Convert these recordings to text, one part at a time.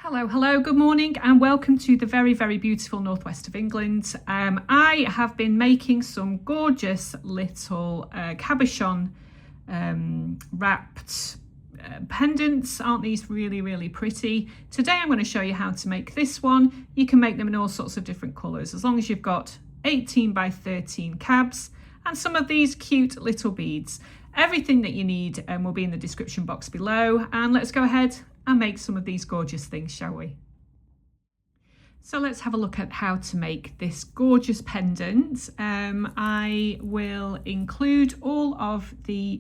Hello, good morning and welcome to the very beautiful northwest of England. I have been making some gorgeous little cabochon wrapped pendants. Aren't these really pretty? Today I'm going to show you how to make this one. You can make them in all sorts of different colours as long as you've got 18 by 13 cabs and some of these cute little beads. Everything that you need will be in the description box below, and let's go ahead and make some of these gorgeous things, shall we? So let's have a look at how to make this gorgeous pendant. I will include all of the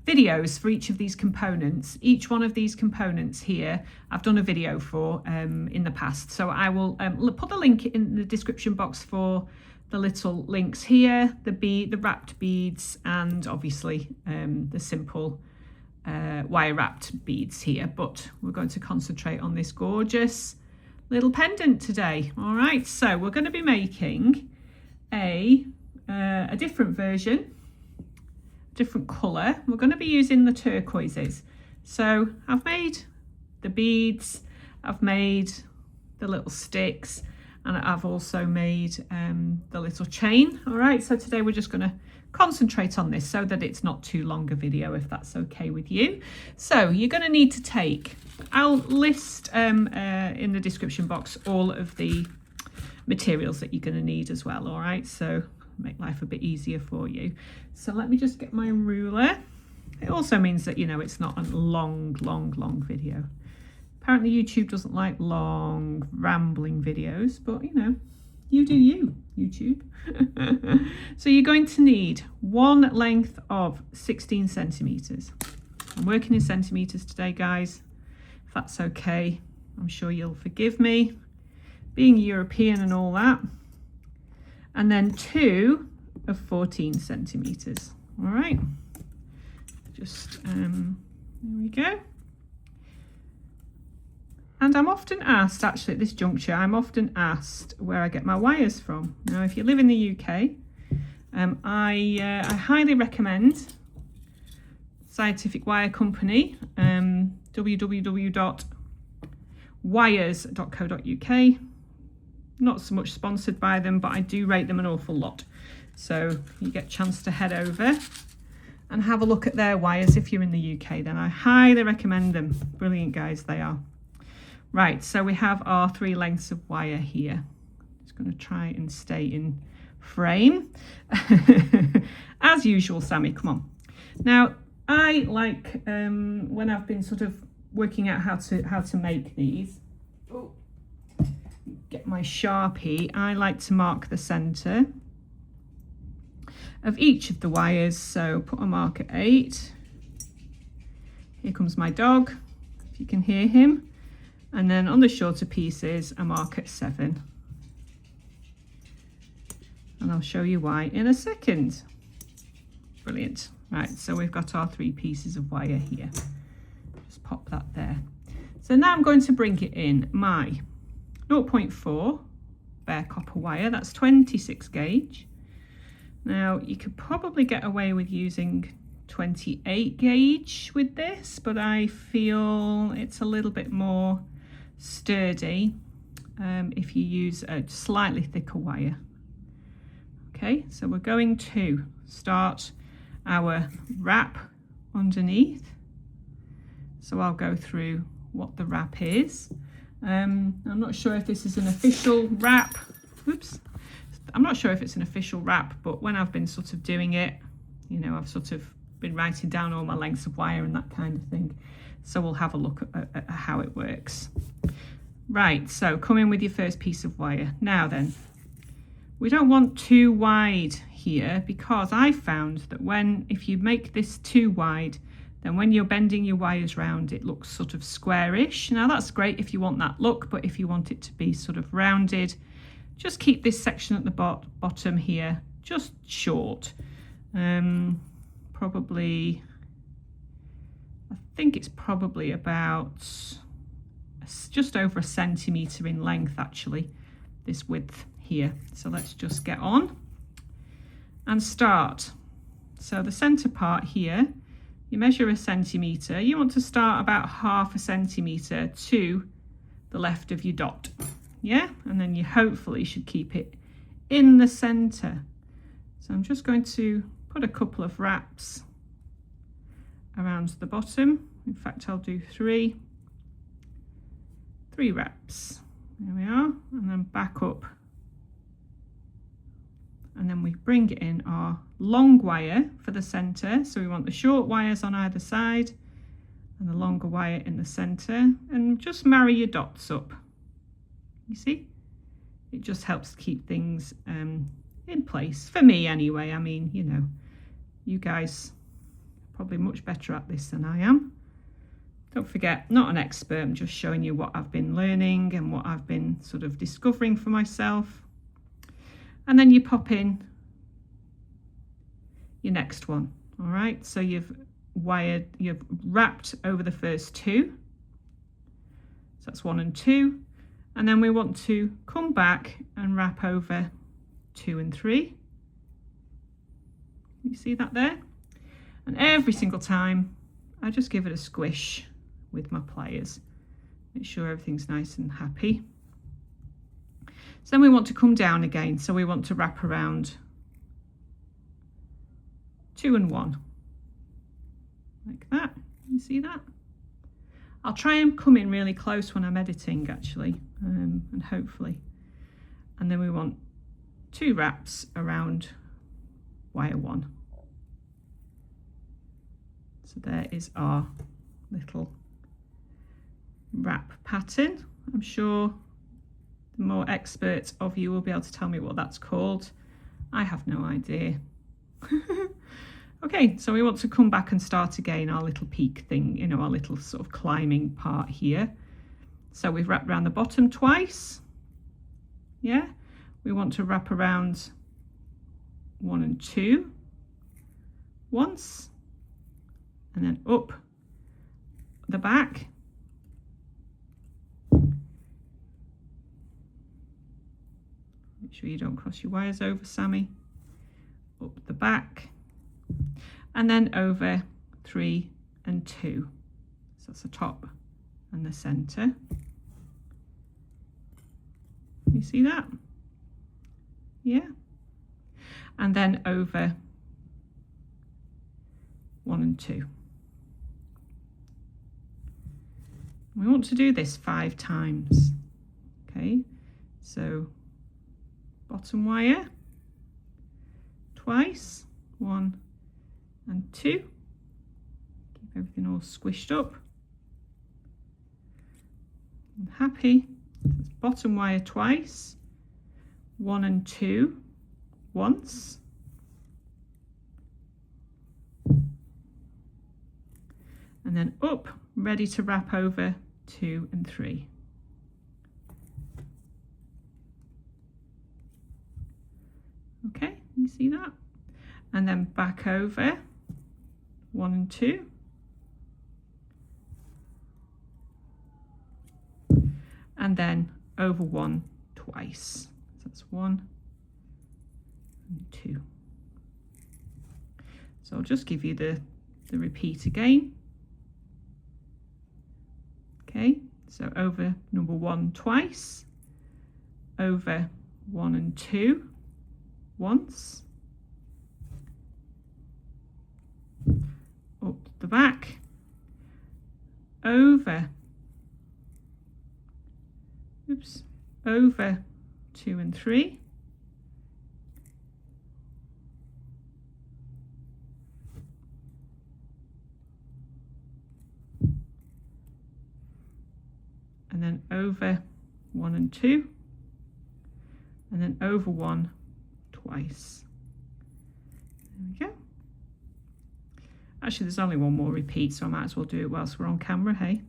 videos for each of these components. Each one of these components here I've done a video for in the past, so I will put the link in the description box for the little links here, the wrapped beads, and obviously the simple wire wrapped beads here, but we're going to concentrate on this gorgeous little pendant today. All right, so we're going to be making a different version, different colour. We're going to be using the turquoises. So I've made the beads, I've made the little sticks, and I've also made the little chain. All right, so today we're just going to concentrate on this so that it's not too long a video, if that's okay with you. So you're going to need to take, I'll list in the description box all of the materials that you're going to need as well. All right, so make life a bit easier for you. So let me just get my ruler. It also means that, you know, it's not a long video. Apparently YouTube doesn't like long rambling videos, but you know, you do you, YouTube. So you're going to need one length of 16 centimeters. I'm working in centimeters today, guys, if that's okay. I'm sure you'll forgive me, being European and all that. And then 2 of 14 centimeters. All right, just there we go. And I'm often asked, actually at this juncture, I'm often asked where I get my wires from. Now, if you live in the UK, I highly recommend Scientific Wire Company, www.wires.co.uk. Not so much sponsored by them, but I do rate them an awful lot. So you get a chance to head over and have a look at their wires. If you're in the UK, then I highly recommend them. Brilliant guys, they are. Right, so we have our 3 lengths of wire here. Just going to try and stay in frame. As usual, Sammy, come on. Now, I like, when I've been sort of working out how to make these, get my Sharpie, I like to mark the centre of each of the wires. So put a mark at 8. Here comes my dog, if you can hear him. And then on the shorter pieces, a mark at 7. And I'll show you why in a second. Brilliant. Right, so we've got our 3 pieces of wire here. Just pop that there. So now I'm going to bring it in my 0.4 bare copper wire. That's 26 gauge. Now, you could probably get away with using 28 gauge with this, but I feel it's a little bit more sturdy if you use a slightly thicker wire. Okay, so we're going to start our wrap underneath. So I'll go through what the wrap is. I'm not sure if this is an official wrap. Oops. I'm not sure if it's an official wrap, but when I've been sort of doing it, you know, I've sort of been writing down all my lengths of wire and that kind of thing. So we'll have a look at how it works. Right, so come in with your first piece of wire. Now then, we don't want too wide here, because I found that if you make this too wide, then when you're bending your wires round, it looks sort of squarish. Now that's great if you want that look, but if you want it to be sort of rounded, just keep this section at the bottom here just short. Probably, I think it's probably about just over 1 centimetre in length, actually, this width here. So let's just get on and start. So the centre part here, you measure 1 centimetre. You want to start about 1/2 centimetre to the left of your dot. Yeah, and then you hopefully should keep it in the center. So I'm just going to put a couple of wraps around the bottom. In fact, I'll do three wraps. There we are, and then back up. And then we bring in our long wire for the center. So we want the short wires on either side and the longer wire in the center, and just marry your dots up. You see, it just helps keep things in place for me anyway. I mean, you know, you guys are probably much better at this than I am. Don't forget, not an expert, I'm just showing you what I've been learning and what I've been sort of discovering for myself. And then you pop in your next one. All right, so you've wrapped over the first two. So that's 1 and 2. And then we want to come back and wrap over 2 and 3. You see that there? And every single time I just give it a squish with my pliers. Make sure everything's nice and happy. So then we want to come down again. So we want to wrap around 2 and 1. Like that. You see that? I'll try and come in really close when I'm editing actually, and hopefully. And then we want 2 wraps around wire 1. So there is our little wrap pattern. I'm sure the more experts of you will be able to tell me what that's called. I have no idea. Okay, so we want to come back and start again our little peak thing, you know, our little sort of climbing part here. So we've wrapped around the bottom twice. Yeah, we want to wrap around 1 and 2 once, and then up the back. Make sure you don't cross your wires over, Sammy. Up the back, and then over 3 and 2. So that's the top and the center. You see that? Yeah. And then over 1 and 2. We want to do this 5 times. Okay, so bottom wire twice, 1 and 2. Keep everything all squished up and happy. That's bottom wire twice, 1 and 2 once, and then up, ready to wrap over 2 and 3. Okay, you see that? And then back over 1 and 2. And then over 1 twice. So that's 1 and 2. So I'll just give you the repeat again. Okay, so over number 1 twice, over 1 and 2 once, up the back, over, over 2 and 3, and then over 1 and 2, and then over 1 twice. There we go. Actually, there's only one more repeat, so I might as well do it whilst we're on camera, hey?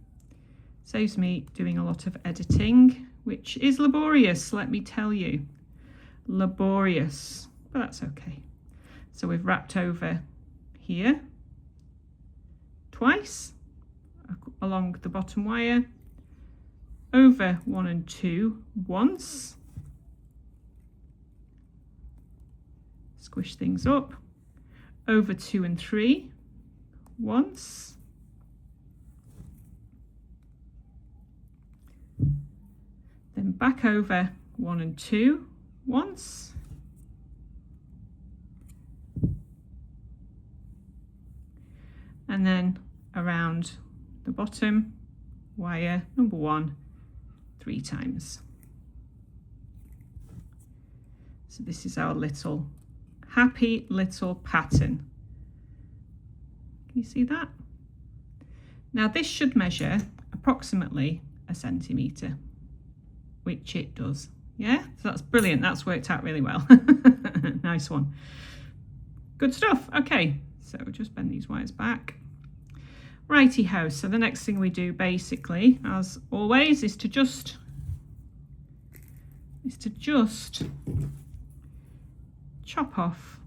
Saves me doing a lot of editing, which is laborious, let me tell you. Laborious, but that's okay. So we've wrapped over here twice along the bottom wire, over 1 and 2 once, squish things up, over 2 and 3 once, back over 1 and 2 once. And then around the bottom wire number 1 3 times. So this is our little happy little pattern. Can you see that? Now this should measure approximately a centimetre, which it does. Yeah, so that's brilliant. That's worked out really well. Nice one. Good stuff. Okay, so just bend these wires back. Righty ho. So the next thing we do basically, as always, is to just chop off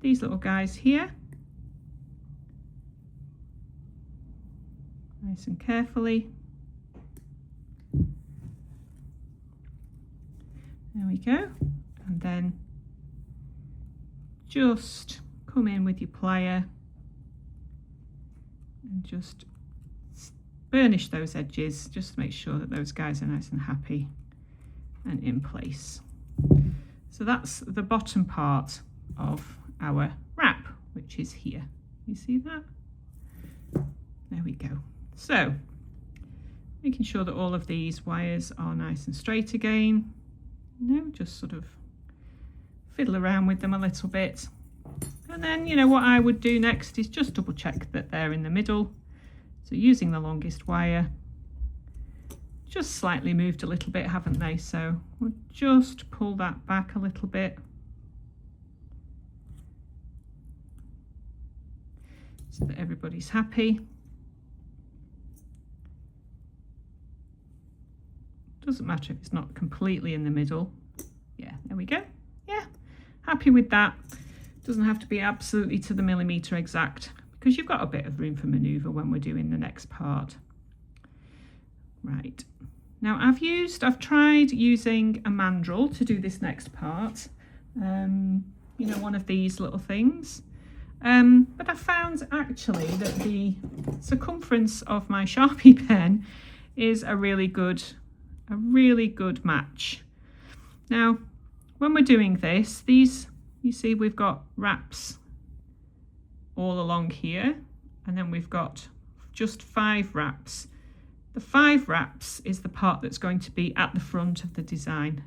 these little guys here. Nice and carefully. There we go. And then just come in with your plier and just burnish those edges, just to make sure that those guys are nice and happy and in place. So that's the bottom part of our wrap, which is here. You see that? There we go. So making sure that all of these wires are nice and straight again. Just sort of fiddle around with them a little bit. And then, you know, what I would do next is just double check that they're in the middle. So using the longest wire, just slightly moved a little bit, haven't they? So we'll just pull that back a little bit. So that everybody's happy. Doesn't matter if it's not completely in the middle. Yeah, there we go. Yeah, happy with that. Doesn't have to be absolutely to the millimetre exact, because you've got a bit of room for manoeuvre when we're doing the next part. Right, now I've tried using a mandrel to do this next part. You know, one of these little things. But I found actually that the circumference of my Sharpie pen is a really good match. Now, when we're doing this, these, you see, we've got wraps all along here, and then we've got just 5 wraps. The 5 wraps is the part that's going to be at the front of the design.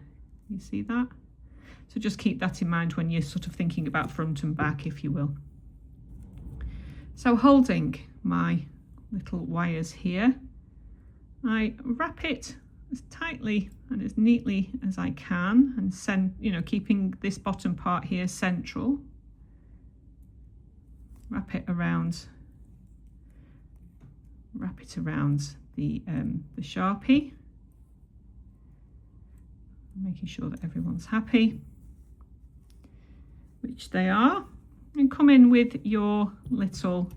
You see that? So just keep that in mind when you're sort of thinking about front and back, if you will. So holding my little wires here, I wrap it as tightly and as neatly as I can, and keeping this bottom part here central. Wrap it around the Sharpie, making sure that everyone's happy, which they are, and come in with your little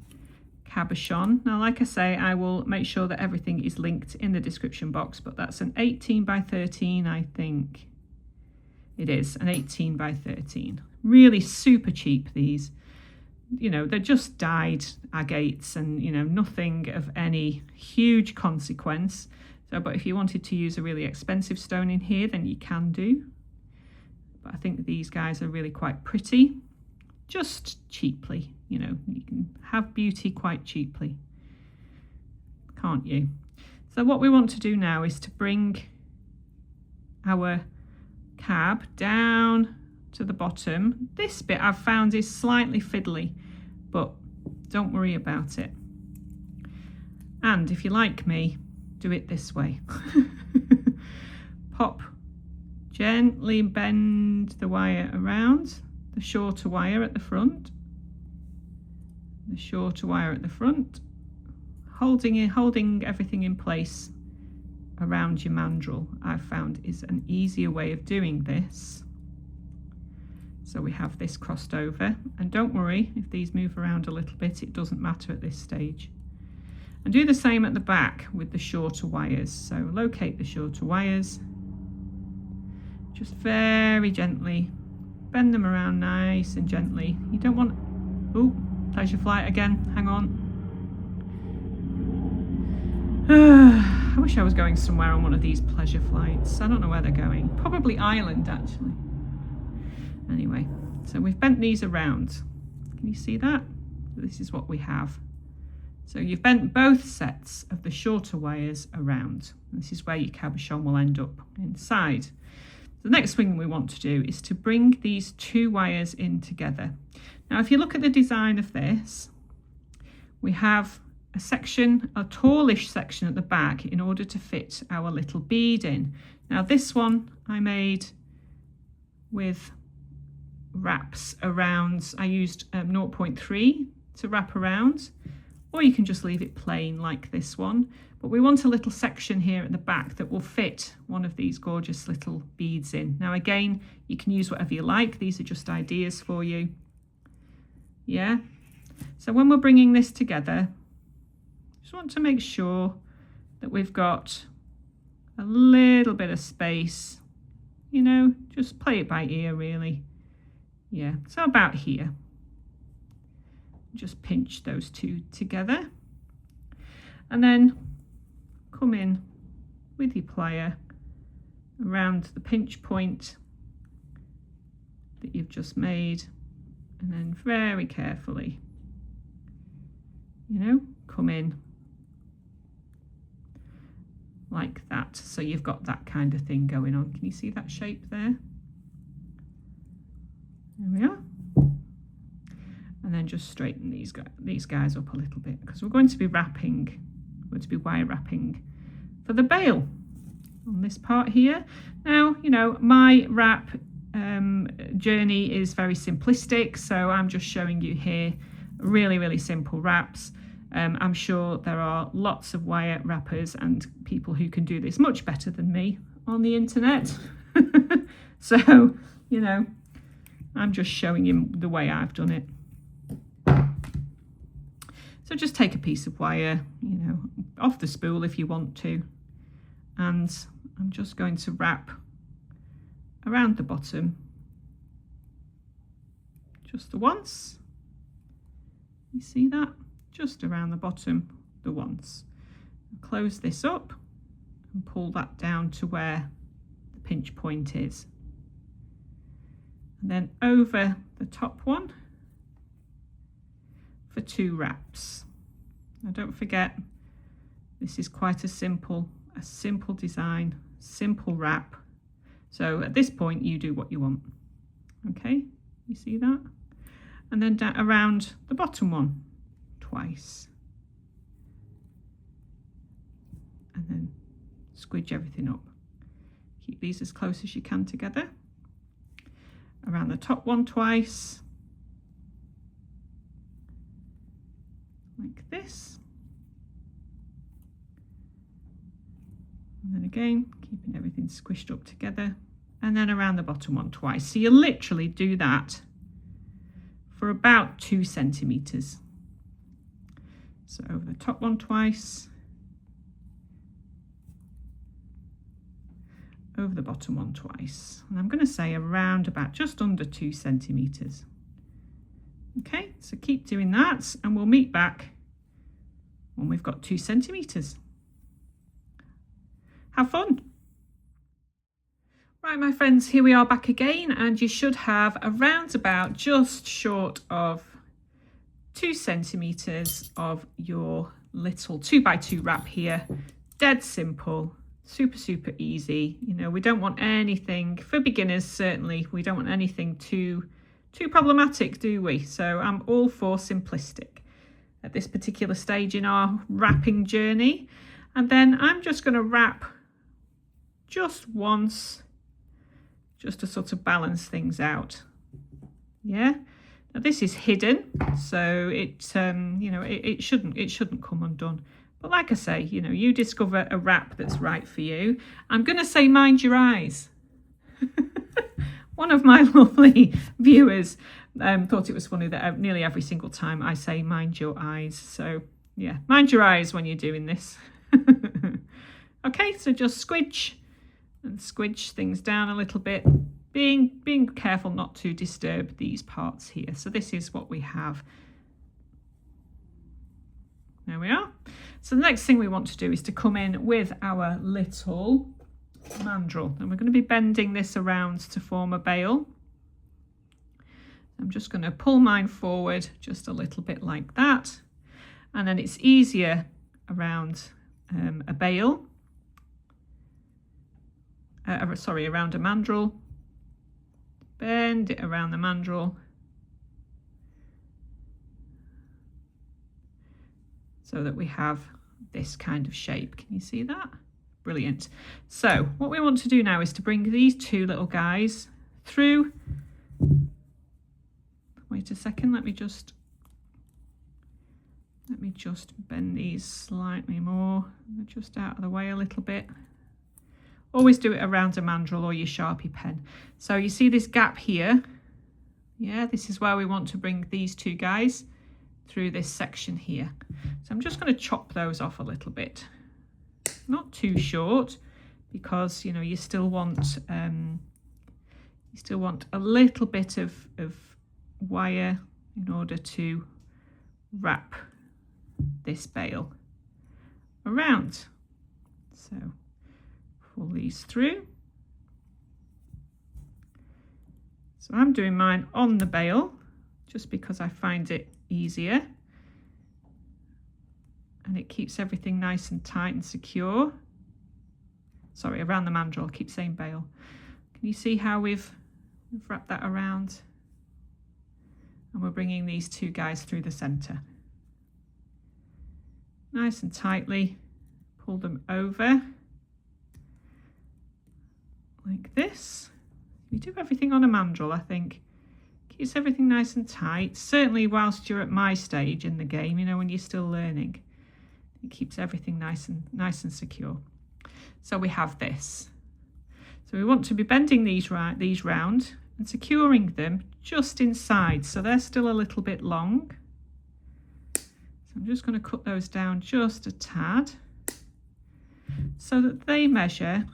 cabochon. Now, like I say, I will make sure that everything is linked in the description box, but that's an 18 by 13, I think it is, an 18 by 13. Really super cheap, these. You know, they're just dyed agates and, you know, nothing of any huge consequence. So, but if you wanted to use a really expensive stone in here, then you can do. But I think these guys are really quite pretty, just cheaply. You know, you can have beauty quite cheaply, can't you? So what we want to do now is to bring our cab down to the bottom. This bit I've found is slightly fiddly, but don't worry about it. And if you like me, do it this way. Gently bend the wire around, the shorter wire at the front, holding everything in place around your mandrel. I've found is an easier way of doing this. So we have this crossed over, and don't worry if these move around a little bit, it doesn't matter at this stage. And do the same at the back with the shorter wires. So locate the shorter wires, just very gently bend them around nice and gently. You don't want, oh, pleasure flight again, hang on. I wish I was going somewhere on one of these pleasure flights. I don't know where they're going. Probably Ireland, actually. Anyway, so we've bent these around. Can you see that? This is what we have. So you've bent both sets of the shorter wires around. This is where your cabochon will end up inside. The next thing we want to do is to bring these two wires in together. Now, if you look at the design of this, we have a section, a tallish section at the back in order to fit our little bead in. Now, this one I made with wraps around. I used 0.3 to wrap around, or you can just leave it plain like this one. But we want a little section here at the back that will fit one of these gorgeous little beads in. Now again, you can use whatever you like. These are just ideas for you. Yeah. So when we're bringing this together, just want to make sure that we've got a little bit of space. You know, just play it by ear really. Yeah, so about here. Just pinch those two together. And then come in with your plier around the pinch point that you've just made, and then very carefully, you know, come in like that. So you've got that kind of thing going on. Can you see that shape there? There we are. And then just straighten these guys up a little bit, because we're going to be wrapping, we're going to be wire wrapping for the bail on this part here. Now, you know, my wrap journey is very simplistic, so I'm just showing you here really simple wraps. I'm sure there are lots of wire wrappers and people who can do this much better than me on the internet. So, you know, I'm just showing you the way I've done it. So just take a piece of wire, you know, off the spool if you want to, and I'm just going to wrap around the bottom just the once. You see that? Just around the bottom the once. Close this up and pull that down to where the pinch point is. And then over the top one for 2 wraps. Now don't forget, this is quite a simple design, simple wrap. So at this point you do what you want. Okay, you see that? And then down around the bottom one twice. And then squidge everything up. Keep these as close as you can together. Around the top one twice. Like this. And then again, keeping everything squished up together. And then around the bottom one twice. So you literally do that for about 2 centimeters. So over the top one twice. Over the bottom one twice. And I'm going to say around about just under 2 centimeters. Okay, so keep doing that and we'll meet back when we've got 2 centimeters. Have fun. Right, my friends, here we are back again, and you should have around about just short of 2 centimeters of your little 2x2 wrap here. Dead simple, super easy. You know, we don't want anything, for beginners certainly, we don't want anything too problematic, do we? So I'm all for simplistic at this particular stage in our wrapping journey. And then I'm just going to wrap just once, just to sort of balance things out. Yeah. Now this is hidden, so it you know, it shouldn't come undone. But like I say, you know, you discover a wrap that's right for you. I'm going to say mind your eyes. One of my lovely viewers thought it was funny that nearly every single time I say mind your eyes. So yeah, mind your eyes when you're doing this. Okay, so just squidge and squidge things down a little bit, being careful not to disturb these parts here. So this is what we have. There we are. So the next thing we want to do is to come in with our little mandrel, and we're going to be bending this around to form a bail. I'm just going to pull mine forward just a little bit like that, and then it's easier around a bail, around a mandrel. Bend it around the mandrel so that we have this kind of shape. Can you see that? Brilliant. So what we want to do now is to bring these two little guys through. Wait a second, let me just bend these slightly more. They're just out of the way a little bit. Always do it around a mandrel or your Sharpie pen. So you see this gap here? Yeah, this is where we want to bring these two guys through this section here. So I'm just going to chop those off a little bit. Not too short, because you know you still want a little bit of wire in order to wrap this bail around. So pull these through. So I'm doing mine on the bail just because I find it easier, and it keeps everything nice and tight and secure. Sorry, around the mandrel, I keep saying bail. Can you see how we've wrapped that around? And we're bringing these two guys through the center. Nice and tightly, pull them over like this. You do everything on a mandrel, I think. Keeps everything nice and tight. Certainly whilst you're at my stage in the game, you know, when you're still learning. It keeps everything nice and secure. So we have this. So we want to be bending these round and securing them just inside. So they're still a little bit long. So I'm just going to cut those down just a tad so that they measure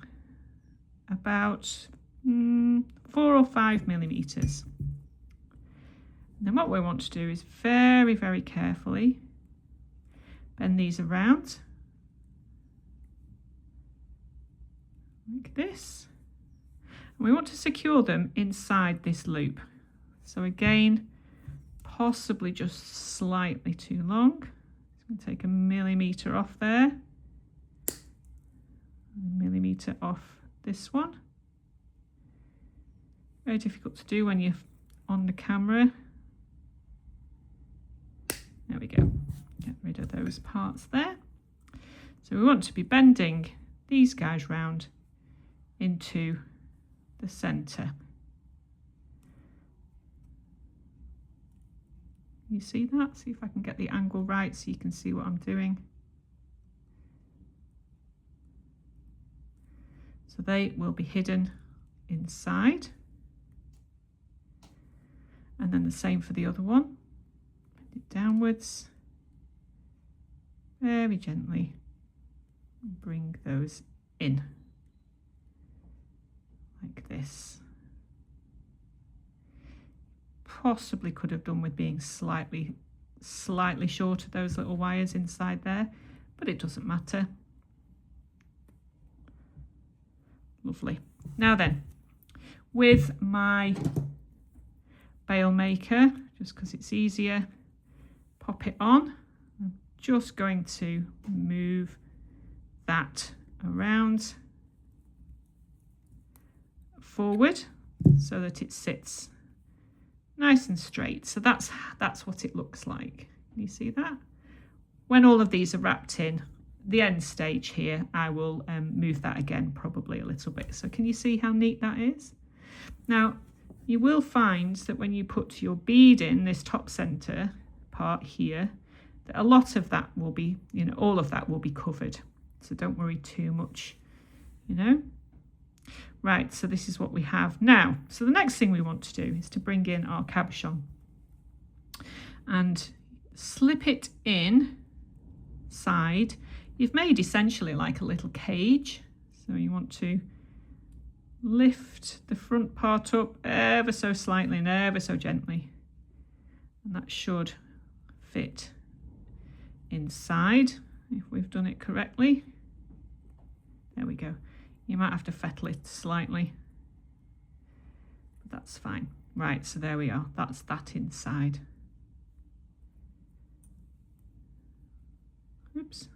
about 4 or 5 millimeters. And then what we want to do is very, very carefully bend these around like this. And we want to secure them inside this loop. So again, possibly just slightly too long. So I'm going to take a millimeter off there, a millimeter off this one. Very difficult to do when you're on the camera. There we go. Get rid of those parts there. So we want to be bending these guys round into the center. You see that? See if I can get the angle right so you can see what I'm doing. So they will be hidden inside. And then the same for the other one. Bend it downwards. Very gently bring those in like this. Possibly could have done with being slightly shorter, those little wires inside there, but it doesn't matter. Lovely. Now then, with my bail maker, just because it's easier, pop it on. I'm just going to move that around forward so that it sits nice and straight. So that's what it looks like. You see that? When all of these are wrapped in, the end stage here, I will move that again probably a little bit. So can you see how neat that is? Now, you will find that when you put your bead in this top center part here, that a lot of that will be, you know, all of that will be covered. So don't worry too much, you know. Right, so this is what we have now. So the next thing we want to do is to bring in our cabochon and slip it in side. You've made essentially like a little cage. So you want to lift the front part up ever so slightly and ever so gently. And that should fit inside, if we've done it correctly. There we go. You might have to fettle it slightly, but that's fine. Right, so there we are. That's that inside. Oops.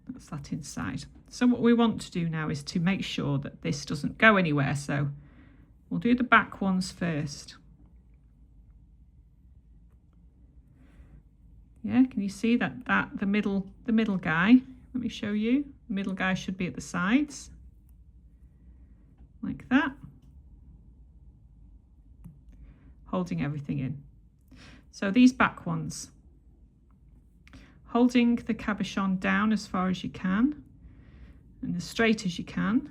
That's that inside. So what we want to do now is to make sure that this doesn't go anywhere. So we'll do the back ones first. Yeah, can you see that the middle guy, let me show you. The middle guy should be at the sides, like that, holding everything in. So these back ones, holding the cabochon down as far as you can and as straight as you can,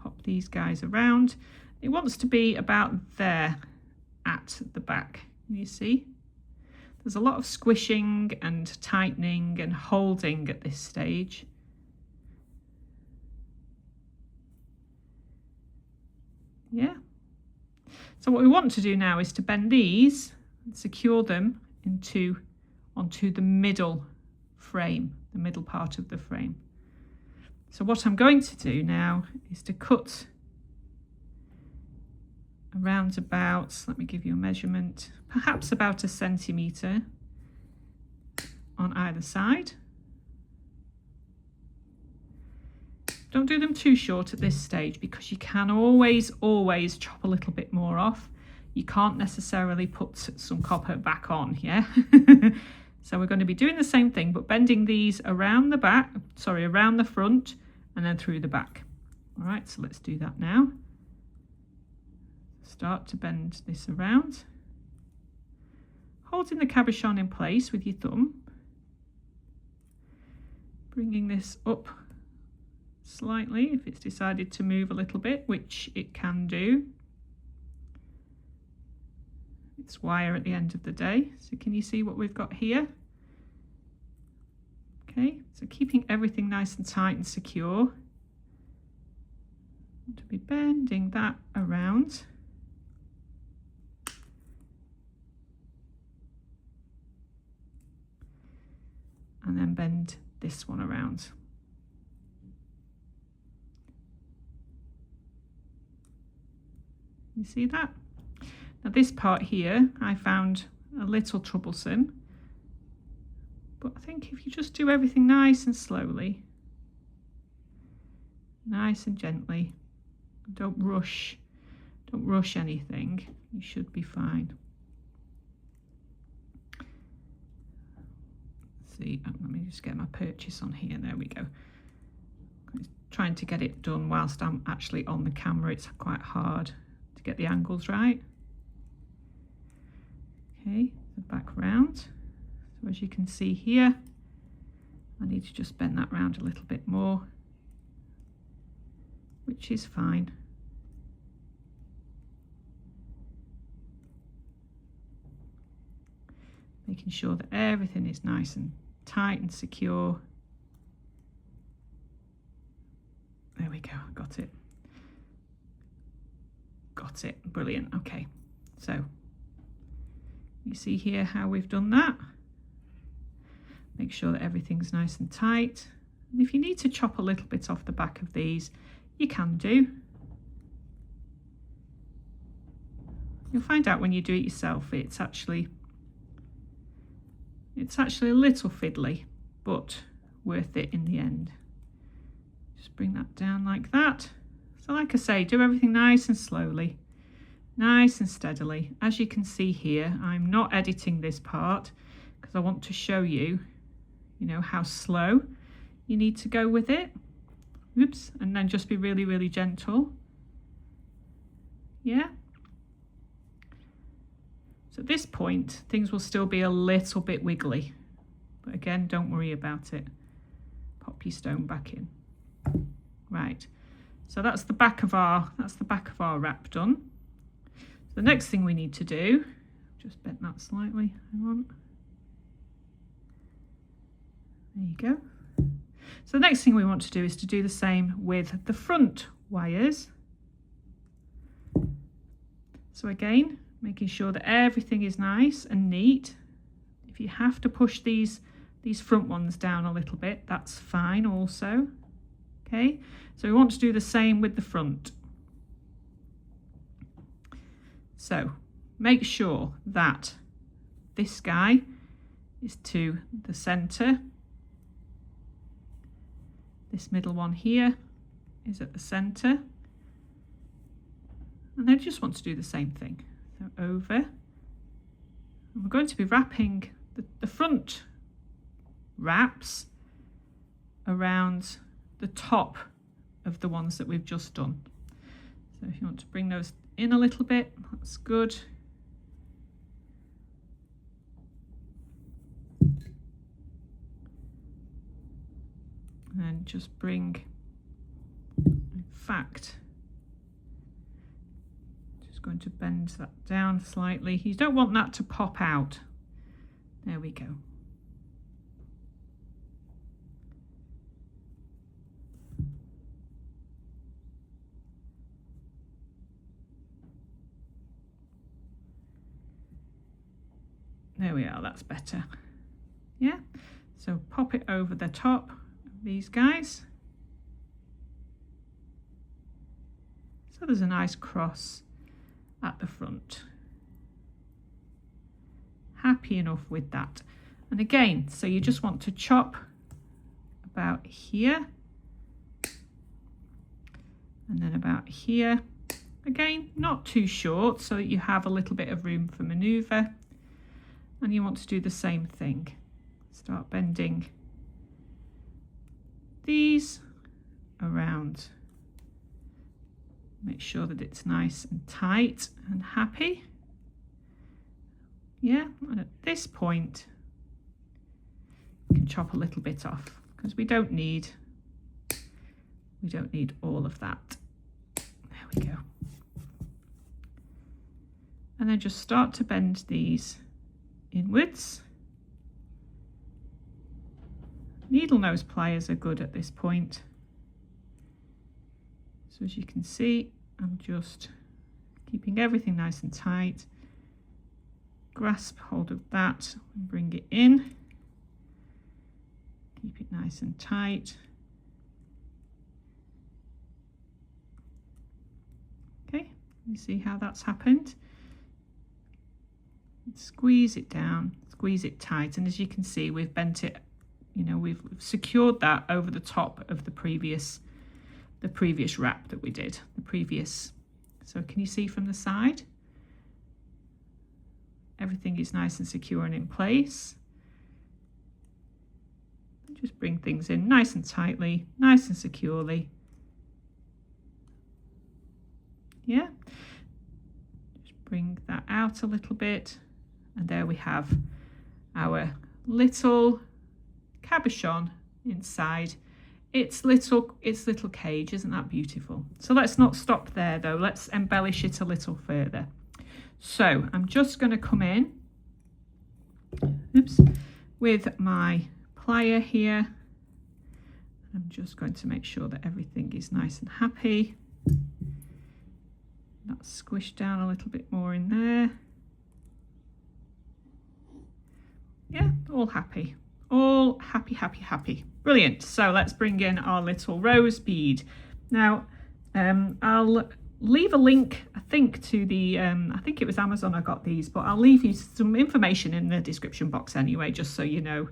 pop these guys around. It wants to be about there at the back. Can you see? There's a lot of squishing and tightening and holding at this stage. Yeah. So what we want to do now is to bend these and secure them onto the middle frame, the middle part of the frame. So what I'm going to do now is to cut around about, let me give you a measurement, perhaps about 1 centimetre on either side. Don't do them too short at this stage because you can always chop a little bit more off. You can't necessarily put some copper back on, yeah? So we're going to be doing the same thing, but bending these around the back, sorry, around the front and then through the back. All right, so let's do that now. Start to bend this around, holding the cabochon in place with your thumb, bringing this up slightly if it's decided to move a little bit, which it can do. It's wire at the end of the day, so can you see what we've got here? Okay, so keeping everything nice and tight and secure. To be bending that around. And then bend this one around. You see that? Now this part here I found a little troublesome, but I think if you just do everything nice and slowly, nice and gently, don't rush anything, you should be fine. See, let me just get my purchase on here. There we go. Trying to get it done whilst I'm actually on the camera. It's quite hard to get the angles right. Okay, so back round. So as you can see here, I need to just bend that round a little bit more, which is fine. Making sure that everything is nice and tight and secure. There we go, got it. Got it, brilliant. Okay, so you see here how we've done that. Make sure that everything's nice and tight. And if you need to chop a little bit off the back of these, you can do. You'll find out when you do it yourself, it's actually a little fiddly, but worth it in the end. Just bring that down like that. So like I say, do everything nice and slowly, nice and steadily. As you can see here, I'm not editing this part because I want to show you, how slow you need to go with it. Oops, and then just be really, really gentle. Yeah. So at this point, things will still be a little bit wiggly, but again, don't worry about it. Pop your stone back in. Right, so that's the back of our wrap done. So the next thing we need to do, just bend that slightly. Hang on. There you go. So the next thing we want to do is to do the same with the front wires. So again, making sure that everything is nice and neat. If If you have to push these front ones down a little bit, that's fine also. Okay, so we want to do the same with the front. So make sure that this guy is to the center. This middle one here is at the center. And I just want to do the same thing. So over. And we're going to be wrapping the front wraps around the top of the ones that we've just done. So if you want to bring those in a little bit, that's good. And just bring, in fact, just going to bend that down slightly. You don't want that to pop out. There we go. There we are, that's better. Yeah, so pop it over the top of these guys. So there's a nice cross at the front. Happy enough with that. And again, so you just want to chop about here. And then about here. Again, not too short, so that you have a little bit of room for manoeuvre. And you want to do the same thing. Start bending these around. Make sure that it's nice and tight and happy. Yeah, and at this point, you can chop a little bit off because we don't need all of that. There we go. And then just start to bend these inwards. Needle nose pliers are good at this point. So as you can see, I'm just keeping everything nice and tight. Grasp hold of that and bring it in. Keep it nice and tight. Okay, you see how that's happened? Squeeze it down, squeeze it tight, and as you can see, we've bent it, you know, we've secured that over the top of the previous wrap that we did, so can you see from the side? Everything is nice and secure and in place. Just bring things in nice and tightly, nice and securely. Yeah, just bring that out a little bit. And there we have our little cabochon inside its little cage. Isn't that beautiful? So let's not stop there though. Let's embellish it a little further. So I'm just going to come in, oops, with my plier here. I'm just going to make sure that everything is nice and happy. That's squished down a little bit more in there. Yeah, all happy, happy. Brilliant. So let's bring in our little rose bead. Now, I'll leave a link, I think, to the, I think it was Amazon I got these, but I'll leave you some information in the description box anyway, just so you know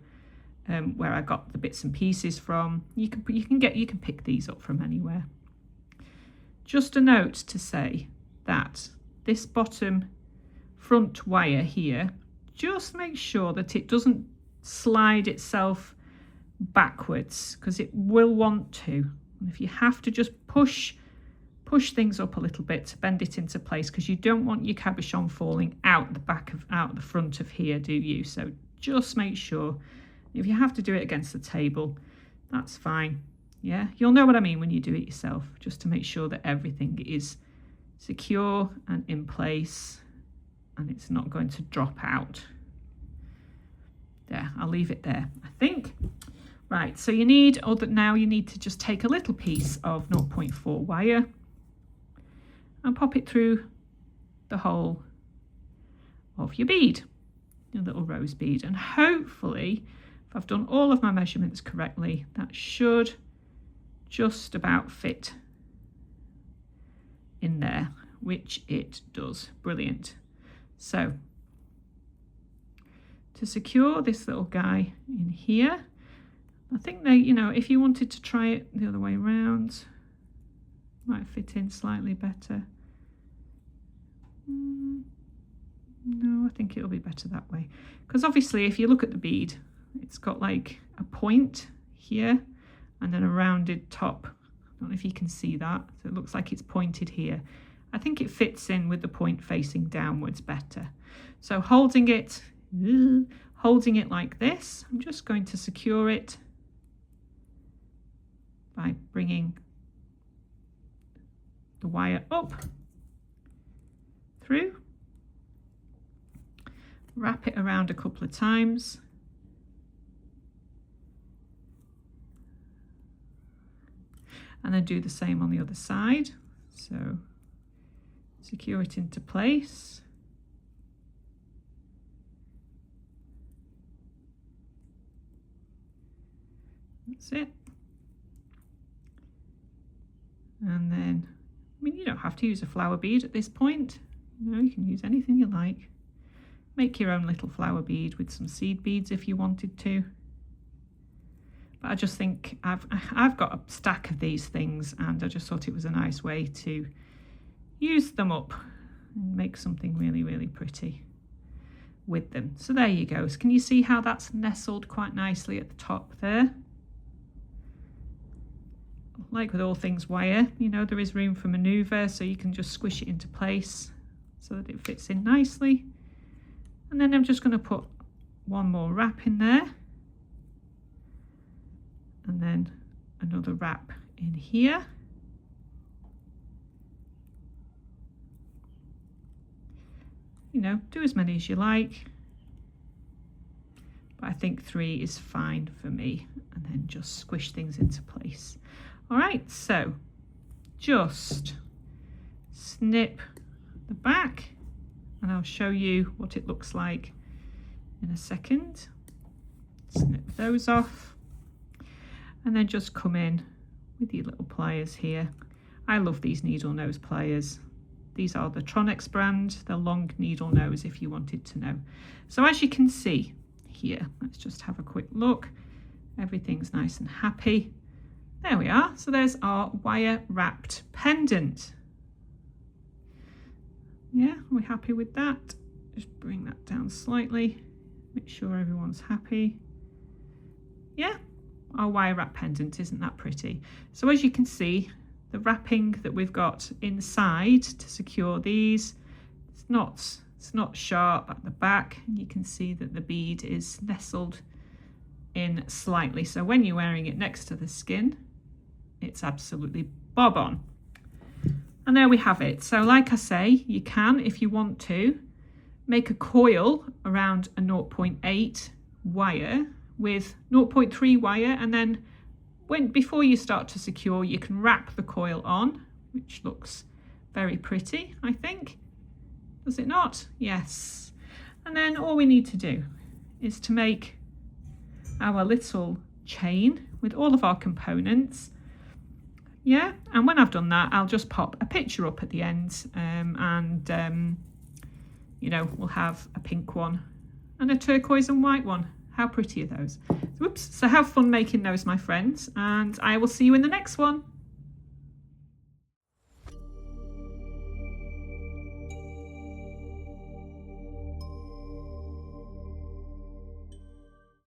where I got the bits and pieces from. You can pick these up from anywhere. Just a note to say that this bottom front wire here, just make sure that it doesn't slide itself backwards, because it will want to. And if you have to, just push things up a little bit to bend it into place, because you don't want your cabochon falling out the front of here, do you? So just make sure. If you have to do it against the table, that's fine. Yeah, you'll know what I mean when you do it yourself, just to make sure that everything is secure and in place and it's not going to drop out. There, I'll leave it there, I think. Right, so you need to just take a little piece of 0.4 wire and pop it through the hole of your bead. a little rose bead, and hopefully if I've done all of my measurements correctly, that should just about fit in there, which it does. Brilliant. So to secure this little guy in here, I think they, you know, if you wanted to try it the other way around, might fit in slightly better. No, I think it'll be better that way, because obviously if you look at the bead, it's got like a point here and then a rounded top. I don't know if you can see that, so it looks like it's pointed here. I think it fits in with the point facing downwards better. So holding it like this, I'm just going to secure it by bringing the wire up through, wrap it around a couple of times, and then do the same on the other side. So secure it into place. That's it. And then, I mean, you don't have to use a flower bead at this point. You know, you can use anything you like. Make your own little flower bead with some seed beads if you wanted to. But I just think I've got a stack of these things, and I just thought it was a nice way to use them up and make something really, really pretty with them. So there you go. So can you see how that's nestled quite nicely at the top there? Like with all things wire, you know, there is room for maneuver, so you can just squish it into place so that it fits in nicely. And then I'm just going to put one more wrap in there, and then another wrap in here. You know, do as many as you like, but I think 3 is fine for me, and then just squish things into place. All right, so just snip the back, and I'll show you what it looks like in a second. Snip those off, and then just come in with your little pliers here. I love these needle nose pliers. These are the Tronex brand, the long needle nose if you wanted to know. So as you can see here, let's just have a quick look. Everything's nice and happy. There we are. So there's our wire wrapped pendant. Yeah, are we happy with that? Just bring that down slightly, make sure everyone's happy. Yeah, our wire wrap pendant, isn't that pretty? So as you can see, the wrapping that we've got inside to secure these, it's not sharp at the back. You can see that the bead is nestled in slightly, so when you're wearing it next to the skin, it's absolutely bob on. And there we have it. So like I say, you can, if you want to, make a coil around a 0.8 wire with 0.3 wire, and then before you start to secure, you can wrap the coil on, which looks very pretty, I think. Does it not? Yes. And then all we need to do is to make our little chain with all of our components. Yeah, and when I've done that, I'll just pop a picture up at the end, you know, we'll have a pink one and a turquoise and white one. How pretty are those? Whoops. So have fun making those, my friends, and I will see you in the next one.